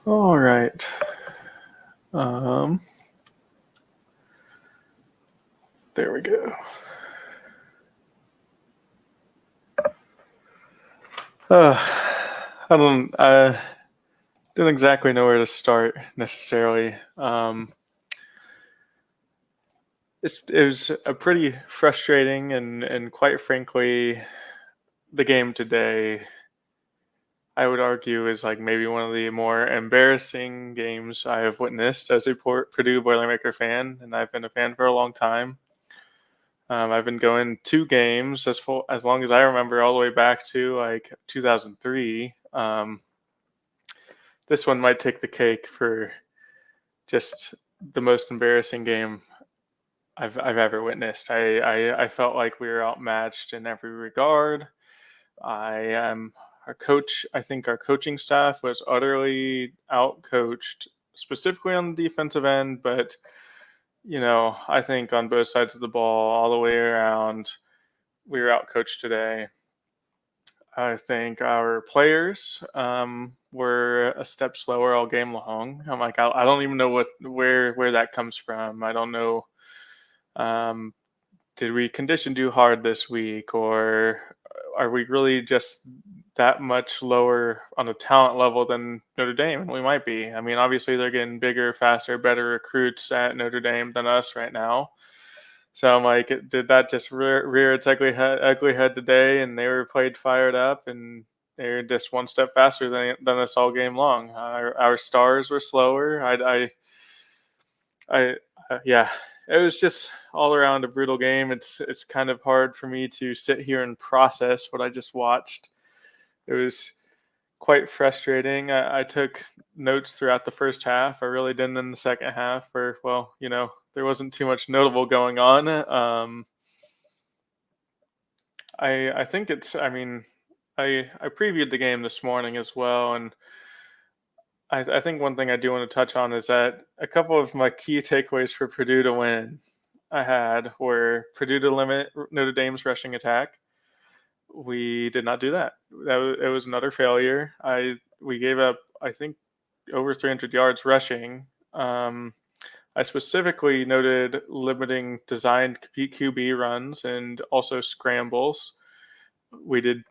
All right. There we go. I don't exactly know where to start necessarily. It was a pretty frustrating and quite frankly, the game today, I would argue, is like maybe one of the more embarrassing games I have witnessed as a Purdue Boilermaker fan, and I've been a fan for a long time. I've been going 2 games as long as I remember, all the way back to like 2003. This one might take the cake for just the most embarrassing game I've ever witnessed. I felt like we were outmatched in every regard. Our coach. I think our coaching staff was utterly outcoached, specifically on the defensive end, but I think on both sides of the ball, all the way around, we were outcoached today. I think our players were a step slower all game long. I'm like, I don't even know where that comes from. I don't know. Um, did we condition too hard this week, or are we really just that much lower on a talent level than Notre Dame? And we might be. I mean, obviously they're getting bigger, faster, better recruits at Notre Dame than us right now. So I'm like, did that just rear its ugly head today? And they were played fired up, and they're just one step faster than us all game long. Our stars were slower. Yeah, it was just all around a brutal game. It's kind of hard for me to sit here and process what I just watched. It was quite frustrating. I took notes throughout the first half. I really didn't in the second half, where there wasn't too much notable going on. I think it's. I mean, I previewed the game this morning as well, and I think one thing I do want to touch on is that a couple of my key takeaways for Purdue to win I had were Purdue to limit Notre Dame's rushing attack. We did not do that. It was another failure. We gave up, I think, over 300 yards rushing. I specifically noted limiting designed QB runs and also scrambles. We did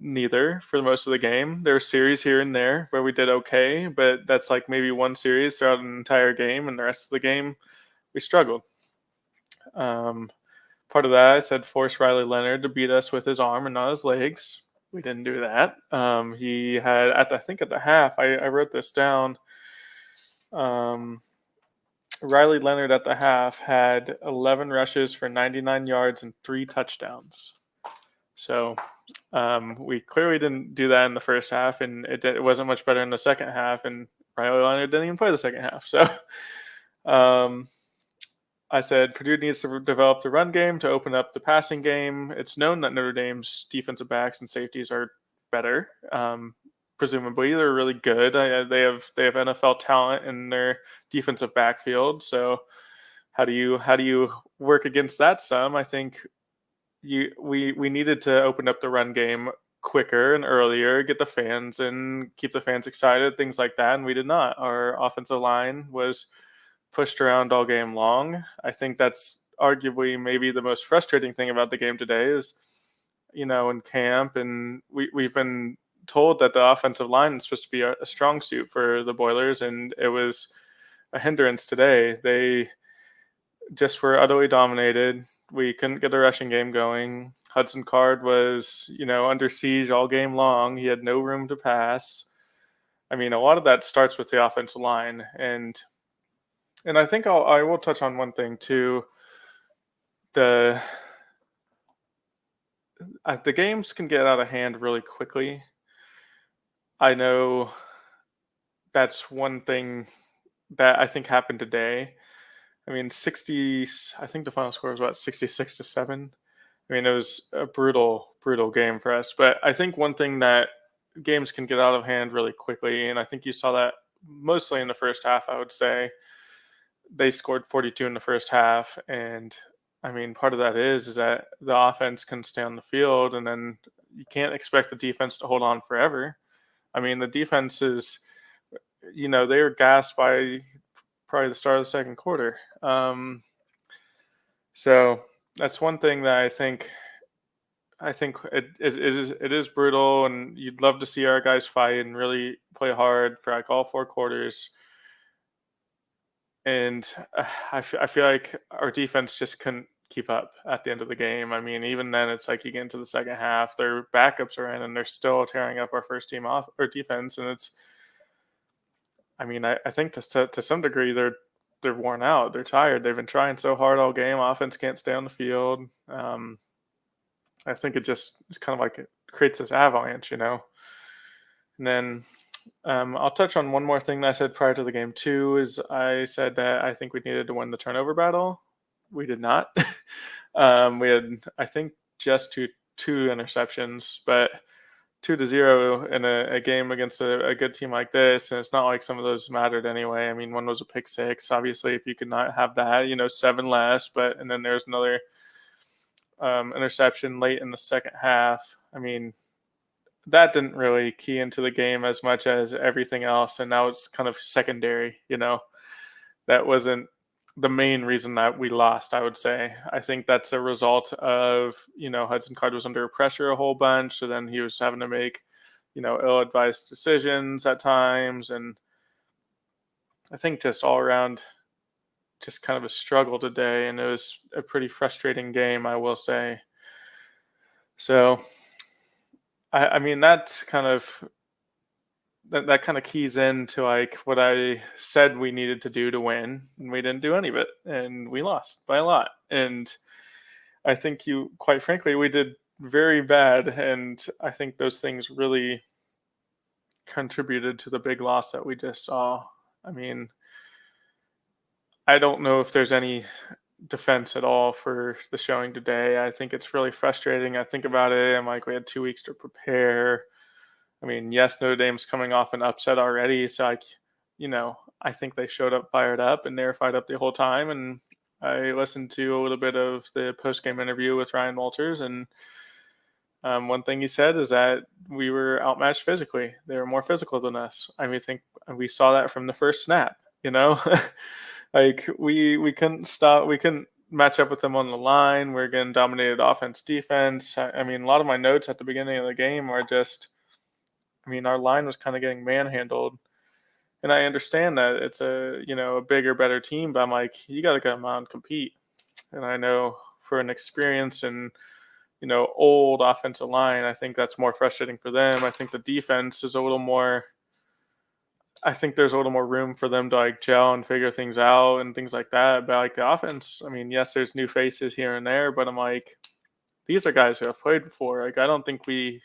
neither for most of the game. There were series here and there where we did okay, but that's like maybe one series throughout an entire game, and the rest of the game we struggled. Part of that, I said, force Riley Leonard to beat us with his arm and not his legs. We didn't do that. He had, I think at the half, I wrote this down. Riley Leonard at the half had 11 rushes for 99 yards and 3 touchdowns. So we clearly didn't do that in the first half, and it wasn't much better in the second half, and Riley Leonard didn't even play the second half. So I said Purdue needs to develop the run game to open up the passing game. It's known that Notre Dame's defensive backs and safeties are better. Presumably, they're really good. They have NFL talent in their defensive backfield. So how do you work against that some? I think we needed to open up the run game quicker and earlier, get the fans and keep the fans excited, things like that. And we did not. Our offensive line was pushed around all game long. I think that's arguably maybe the most frustrating thing about the game today is, in camp, and we've been told that the offensive line is supposed to be a strong suit for the Boilers, and it was a hindrance today. They just were utterly dominated. We couldn't get the rushing game going. Hudson Card was, under siege all game long. He had no room to pass. I mean, a lot of that starts with the offensive line, and I think I will touch on one thing too. The games can get out of hand really quickly. I know that's one thing that I think happened today. I mean, I think the final score was about 66-7. I mean, it was a brutal game for us. But I think one thing that games can get out of hand really quickly, and I think you saw that mostly in the first half, I would say. They scored 42 in the first half, and I mean, part of that is that the offense can stay on the field, and then you can't expect the defense to hold on forever. I mean, the defense they were gassed by probably the start of the second quarter. So that's one thing that I think it is brutal, and you'd love to see our guys fight and really play hard for like all 4 quarters. And I feel like our defense just couldn't keep up at the end of the game. I mean, even then, it's like you get into the second half, their backups are in, and they're still tearing up our first team off or defense. And I mean, I think to some degree they're worn out, they're tired, they've been trying so hard all game. Offense can't stay on the field. I think it's kind of like it creates this avalanche. And then I'll touch on one more thing that I said prior to the game too. Is I said that I think we needed to win the turnover battle. We did not. We had, I think, just two interceptions, but 2-0 in a game against a good team like this, and it's not like some of those mattered anyway. I mean, one was a pick six. Obviously, if you could not have that, 7 less. And then there's another interception late in the second half. I mean, that didn't really key into the game as much as everything else, and now it's kind of secondary. That wasn't the main reason that we lost, I would say. I think that's a result of, Hudson Card was under pressure a whole bunch, so then he was having to make, ill-advised decisions at times, and I think just all around, just kind of a struggle today, and it was a pretty frustrating game, I will say. So, I mean, that's kind of that kind of keys into like what I said we needed to do to win, and we didn't do any of it, and we lost by a lot. And I think quite frankly, we did very bad, and I think those things really contributed to the big loss that we just saw. I mean, I don't know if there's any defense at all for the showing today. I think it's really frustrating. I think about it, I'm like, we had 2 weeks to prepare. I mean, yes, Notre Dame's coming off an upset already, so I think they showed up fired up, and they were fired up the whole time. And I listened to a little bit of the post-game interview with Ryan Walters, and one thing he said is that we were outmatched physically. They were more physical than us. I mean, I think we saw that from the first snap. Like we couldn't stop. We couldn't match up with them on the line. We're getting dominated offense, defense. I mean, a lot of my notes at the beginning of the game are just, I mean, our line was kind of getting manhandled, and I understand that it's a bigger, better team, but I'm like, you got to come out and compete. And I know for an experienced and old offensive line, I think that's more frustrating for them. I think the defense is a little more. I think there's a little more room for them to like gel and figure things out and things like that. But like the offense, I mean, yes, there's new faces here and there, but I'm like, these are guys who have played before. Like, I don't think we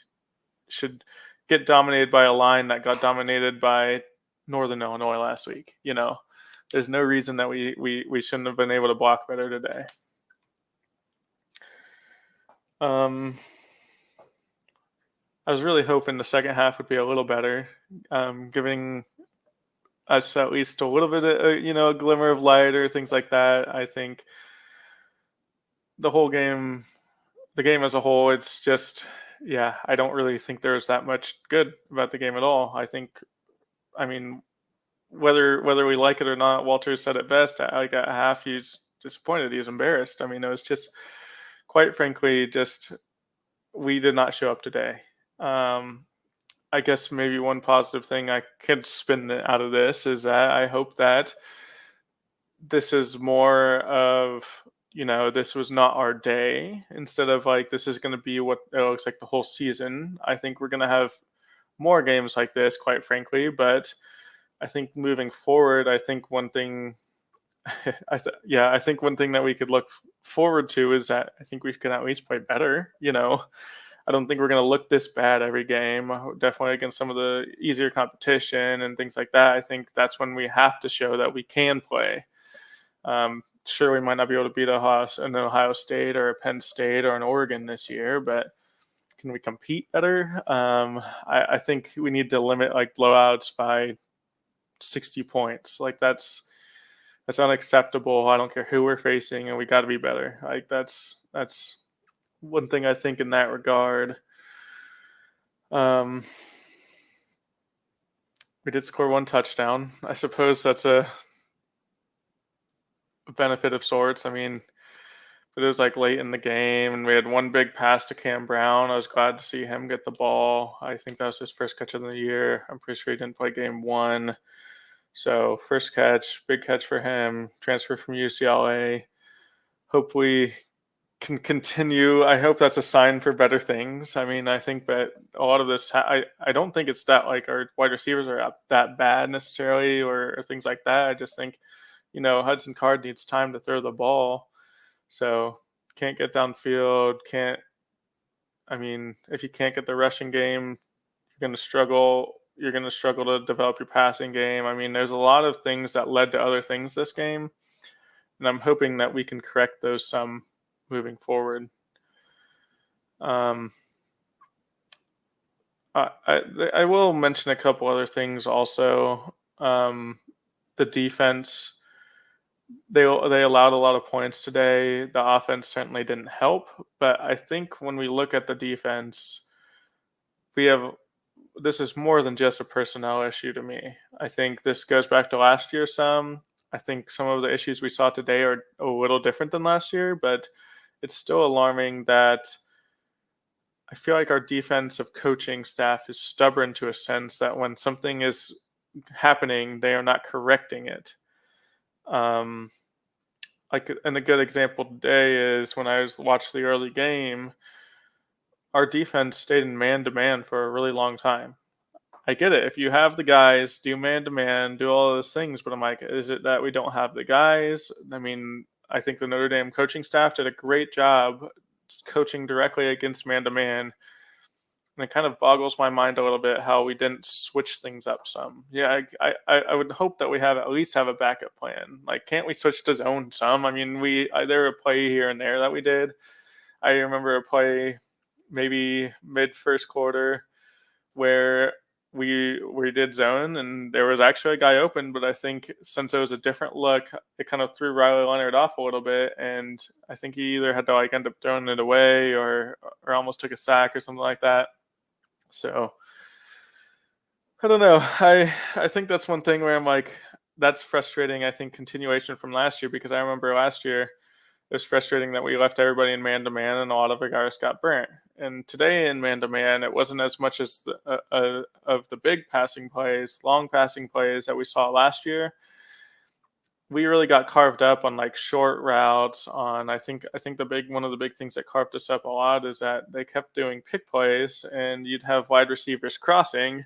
should get dominated by a line that got dominated by Northern Illinois last week. There's no reason that we shouldn't have been able to block better today. I was really hoping the second half would be a little better, giving us at least a little bit of a glimmer of light or things like that. I think the game as a whole, it's just, yeah, I don't really think there's that much good about the game at all. I mean, whether we like it or not, Walter said it best. Like at half, he's disappointed, he's embarrassed. I mean, it was just, quite frankly, just we did not show up today. I guess maybe one positive thing I could spin out of this is that I hope that this is more of, this was not our day, instead of like, this is going to be what it looks like the whole season. I think we're going to have more games like this, quite frankly, but I think moving forward, I think one thing, I think one thing that we could look forward to is that I think we can at least play better. I don't think we're going to look this bad every game. Definitely against some of the easier competition and things like that. I think that's when we have to show that we can play. Sure, we might not be able to beat an Ohio State or a Penn State or an Oregon this year, but can we compete better? I think we need to limit like blowouts by 60 points. Like that's unacceptable. I don't care who we're facing, and we got to be better. Like that's one thing I think in that regard. We did score one touchdown. I suppose that's a benefit of sorts. I mean, but it was like late in the game, and we had one big pass to Cam Brown. I was glad to see him get the ball. I think that was his first catch of the year. I'm pretty sure he didn't play game one. So, first catch, big catch for him. Transfer from UCLA. Hopefully, can continue. I hope that's a sign for better things. I mean, I think that a lot of this, I don't think it's that like our wide receivers are that bad necessarily or things like that. I just think, Hudson Card needs time to throw the ball. So can't get downfield. I mean, if you can't get the rushing game, you're going to struggle. You're going to struggle to develop your passing game. I mean, there's a lot of things that led to other things this game. And I'm hoping that we can correct those some moving forward. I will mention a couple other things also. The defense, they allowed a lot of points today. The offense certainly didn't help, but I think when we look at the defense, this is more than just a personnel issue to me. I think this goes back to last year some. I think some of the issues we saw today are a little different than last year, but it's still alarming that I feel like our defensive coaching staff is stubborn to a sense that when something is happening, they are not correcting it. And a good example today is when I watched the early game, our defense stayed in man-to-man for a really long time. I get it. If you have the guys, do man-to-man, do all those things, but I'm like, is it that we don't have the guys? I mean, I think the Notre Dame coaching staff did a great job coaching directly against man-to-man. And it kind of boggles my mind a little bit how we didn't switch things up some. Yeah, I would hope that we at least have a backup plan. Like, can't we switch to zone some? I mean, there were a play here and there that we did. I remember a play maybe mid first quarter where we did zone and there was actually a guy open, but I think since it was a different look, it kind of threw Riley Leonard off a little bit, and I think he either had to like end up throwing it away or almost took a sack or something like that. So I don't know. I think that's one thing where I'm like, that's frustrating. I think continuation from last year, because I remember last year it was frustrating that we left everybody in man-to-man and a lot of the guys got burnt. And today in man-to-man, it wasn't as much as of the big passing plays, long passing plays that we saw last year. We really got carved up on like short routes. I think one of the big things that carved us up a lot is that they kept doing pick plays, and you'd have wide receivers crossing,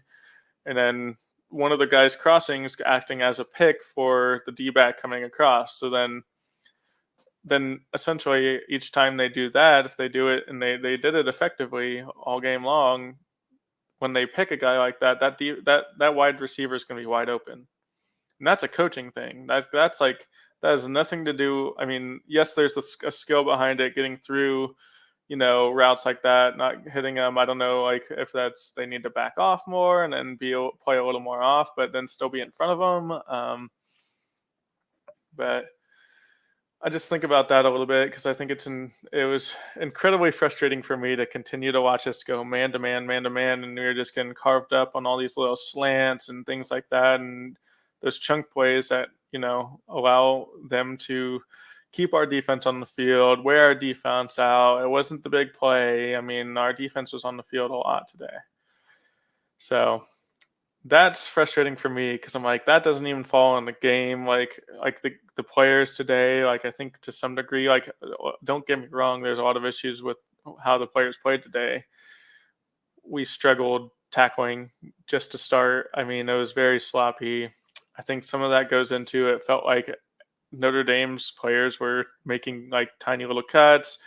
and then one of the guys crossing is acting as a pick for the D-back coming across. So then essentially each time they do that, if they do it and they did it effectively all game long, when they pick a guy like that, that wide receiver is going to be wide open. And that's a coaching thing. That has nothing to do. I mean, yes, there's a skill behind it, getting through, routes like that, not hitting them. I don't know, like if they need to back off more and then play a little more off, but then still be in front of them. But I just think about that a little bit because I think it was incredibly frustrating for me to continue to watch us go man to man, and we were just getting carved up on all these little slants and things like that, and those chunk plays that allow them to keep our defense on the field, wear our defense out. It wasn't the big play. I mean, our defense was on the field a lot today, so that's frustrating for me because I'm like, that doesn't even fall in the game. Like the players today, like I think to some degree, like don't get me wrong, there's a lot of issues with how the players played today. We struggled tackling just to start. I mean, it was very sloppy. I think some of that goes into it felt like Notre Dame's players were making like tiny little cuts.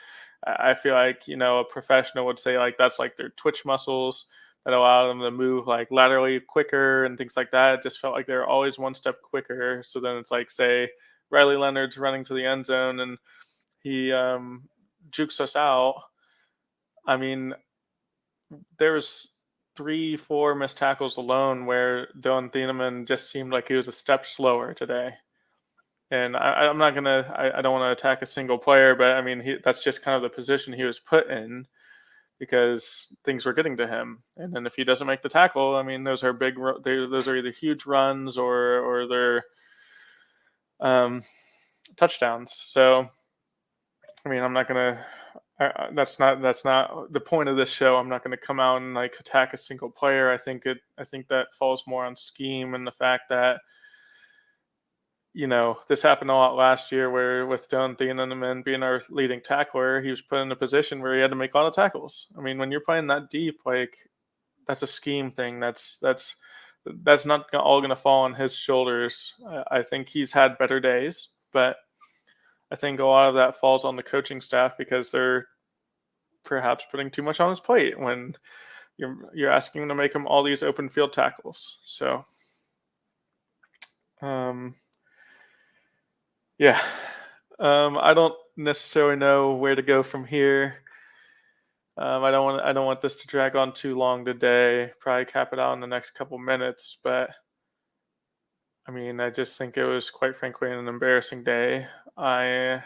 I feel like, a professional would say like that's like their twitch muscles that allow them to move like laterally quicker and things like that. It just felt like they're always one step quicker. So then it's like, say, Riley Leonard's running to the end zone and he jukes us out. I mean, there's 3-4 missed tackles alone where Dylan Thieneman just seemed like he was a step slower today. And I'm not going to – I don't want to attack a single player, but, I mean, that's just kind of the position he was put in. because things were getting to him. And then if he doesn't make the tackle, I mean, those are those are either huge runs or they're um, touchdowns. So I mean, I'm not gonna. That's not the point of this show. I'm not going to come out and like attack a single player. I think that falls more on scheme and the fact that this happened a lot last year where with Dylan Thieneman being our leading tackler, he was put in a position where he had to make a lot of tackles. I mean, when you're playing that deep, like that's a scheme thing. That's not all going to fall on his shoulders. I think he's had better days, but I think a lot of that falls on the coaching staff because they're perhaps putting too much on his plate when you're asking him to make him all these open field tackles. So, yeah, I don't necessarily know where to go from here. I don't want this to drag on too long today. Probably cap it out in the next couple minutes, but I mean, I just think it was quite frankly an embarrassing day. I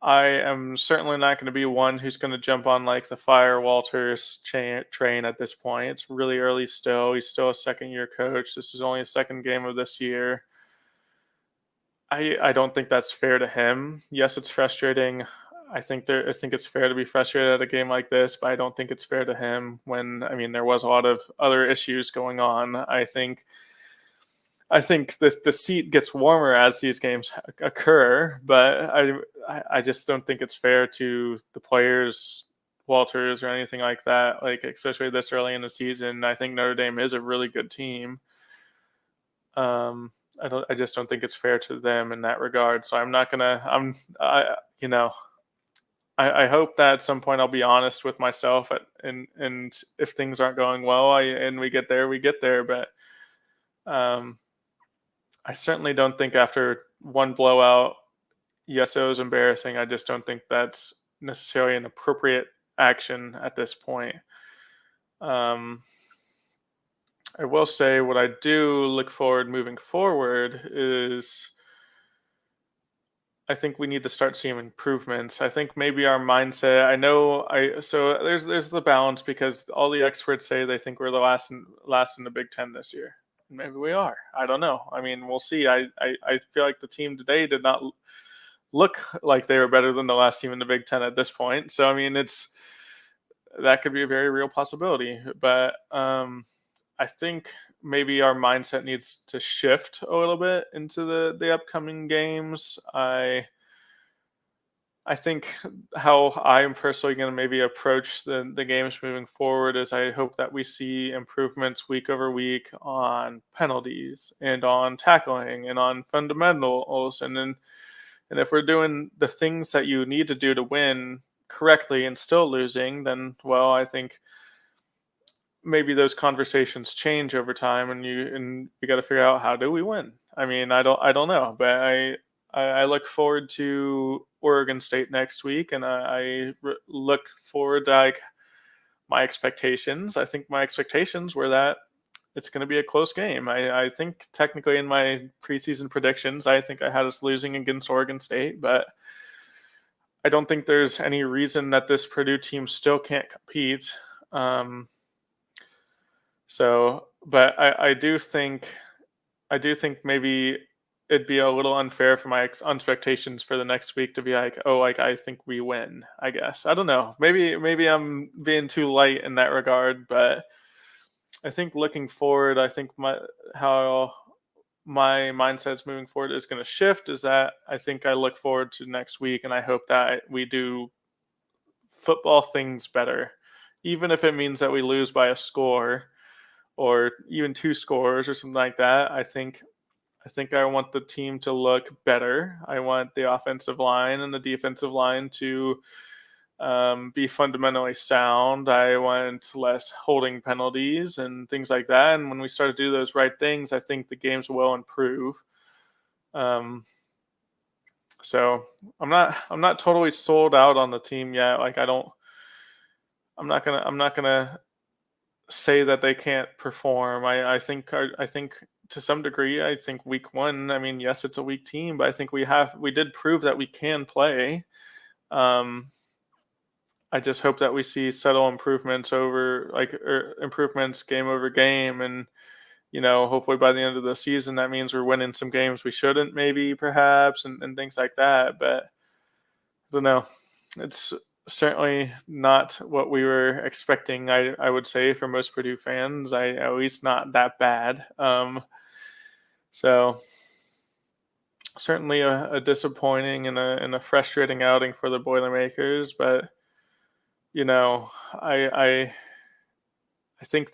am certainly not going to be one who's going to jump on like the Fire Walters train at this point. It's really early still. He's still a second year coach. This is only a second game of this year. I don't think that's fair to him. Yes, it's frustrating. I think it's fair to be frustrated at a game like this, but I don't think it's fair to him when I mean there was a lot of other issues going on. I think the seat gets warmer as these games occur, but I just don't think it's fair to the players, Walters, or anything like that. Like especially this early in the season, I think Notre Dame is a really good team. I just don't think it's fair to them in that regard. So I'm not gonna. I hope that at some point I'll be honest with myself and if things aren't going well, and we get there, we get there. But I certainly don't think after one blowout, yes, it was embarrassing. I just don't think that's necessarily an appropriate action at this point. I will say what I do look forward moving forward is I think we need to start seeing improvements. I think maybe our mindset. So there's the balance because all the experts say they think we're the last in the Big Ten this year. Maybe we are. I don't know. I mean, we'll see. I feel like the team today did not look like they were better than the last team in the Big Ten at this point. So I mean, that could be a very real possibility. But I think maybe our mindset needs to shift a little bit into the upcoming games. I think how I am personally going to maybe approach the games moving forward is I hope that we see improvements week over week on penalties and on tackling and on fundamentals. And if we're doing the things that you need to do to win correctly and still losing, then, well, I think maybe those conversations change over time and we got to figure out how do we win. I mean, I don't know, but I look forward to Oregon State next week, and I look forward to like my expectations. I think my expectations were that it's going to be a close game. I think technically in my preseason predictions, I think I had us losing against Oregon State, but I don't think there's any reason that this Purdue team still can't compete. But I do think maybe it'd be a little unfair for my expectations for the next week to be like, oh, like I think we win. I guess I don't know. Maybe I'm being too light in that regard, but I think looking forward, I think how my mindset's moving forward is going to shift. Is that I think I look forward to next week, and I hope that we do football things better, even if it means that we lose by a score or even 2 scores or something like that. I think I want the team to look better. I want the offensive line and the defensive line to be fundamentally sound. I want less holding penalties and things like that. And when we start to do those right things, I think the games will improve. So I'm not totally sold out on the team yet. Like I'm not gonna say that they can't perform. I think to some degree, I think week 1. I mean, yes, it's a weak team, but I think we did prove that we can play. I just hope that we see subtle improvements improvements game over game, and hopefully by the end of the season, that means we're winning some games we shouldn't, maybe, perhaps, and things like that. But I don't know. It's certainly not what we were expecting, I would say, for most Purdue fans. At least not that bad. So certainly a disappointing and a frustrating outing for the Boilermakers. But I I think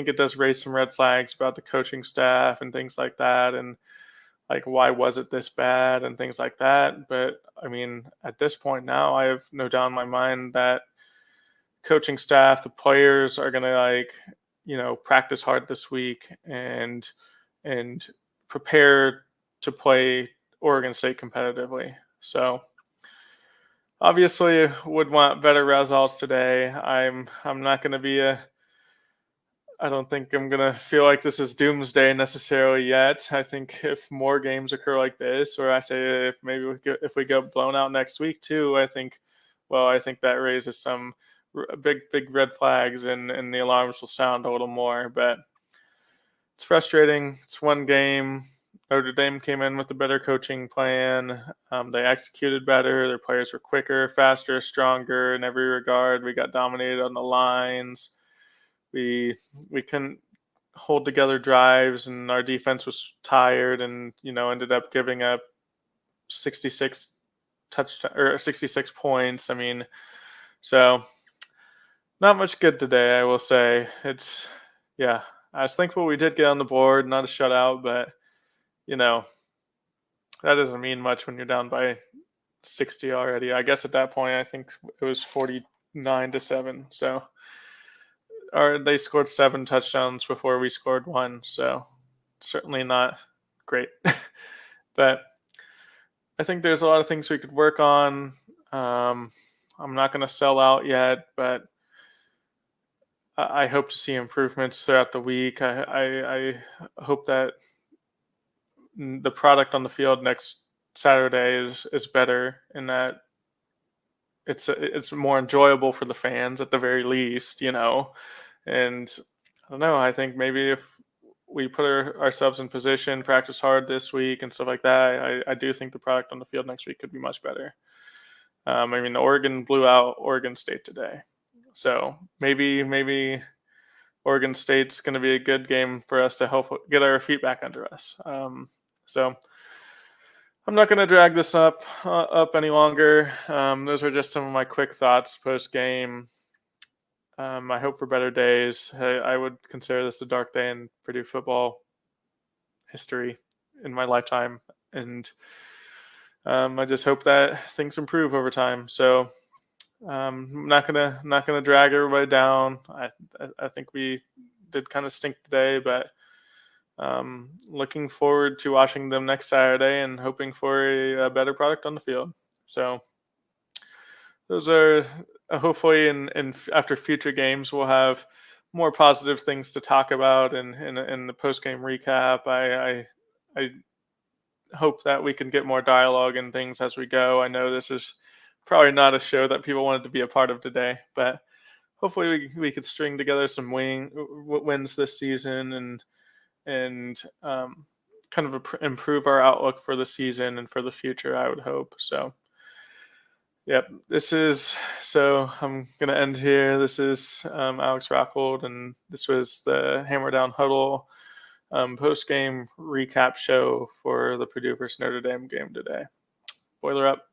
it does raise some red flags about the coaching staff and things like that, and like why was it this bad and things like that. But I mean, at this point now, I have no doubt in my mind that coaching staff, the players are gonna practice hard this week and prepare to play Oregon State competitively. So obviously would want better results today. I'm not going to be a I don't think I'm going to feel like this is doomsday necessarily yet. I think if more games occur like this, or I say if we get blown out next week too, I think that raises some big red flags, and the alarms will sound a little more. But it's frustrating. It's one game. Notre Dame came in with a better coaching plan. They executed better. Their players were quicker, faster, stronger in every regard. We got dominated on the lines. We couldn't hold together drives, and our defense was tired, and ended up giving up 66 touchdown or 66 points. I mean, so not much good today, I will say. Yeah. I was thankful we did get on the board, not a shutout, but that doesn't mean much when you're down by 60 already. I guess at that point, I think it was 49-7. So, they scored 7 touchdowns before we scored 1. So, certainly not great. But I think there's a lot of things we could work on. I'm not going to sell out yet, but I hope to see improvements throughout the week. I hope that the product on the field next Saturday is better, and that it's more enjoyable for the fans at the very least, And I don't know. I think maybe if we put ourselves in position, practice hard this week and stuff like that, I do think the product on the field next week could be much better. I mean, Oregon blew out Oregon State today, so maybe Oregon State's going to be a good game for us to help get our feet back under us. So I'm not going to drag this up any longer. Those are just some of my quick thoughts post game. I hope for better days. I would consider this a dark day in Purdue football history in my lifetime, and I just hope that things improve over time. So I'm not gonna drag everybody down. I think we did kind of stink today, but looking forward to watching them next Saturday and hoping for a better product on the field. So those are hopefully in after future games we'll have more positive things to talk about, and in the post game recap. I hope that we can get more dialogue and things as we go. I know this is probably not a show that people wanted to be a part of today, but hopefully we could string together some wins this season and kind of improve our outlook for the season and for the future, I would hope. So, yep, I'm going to end here. This is Alex Rockhold, and this was the Hammer Down Huddle post-game recap show for the Purdue versus Notre Dame game today. Boiler up.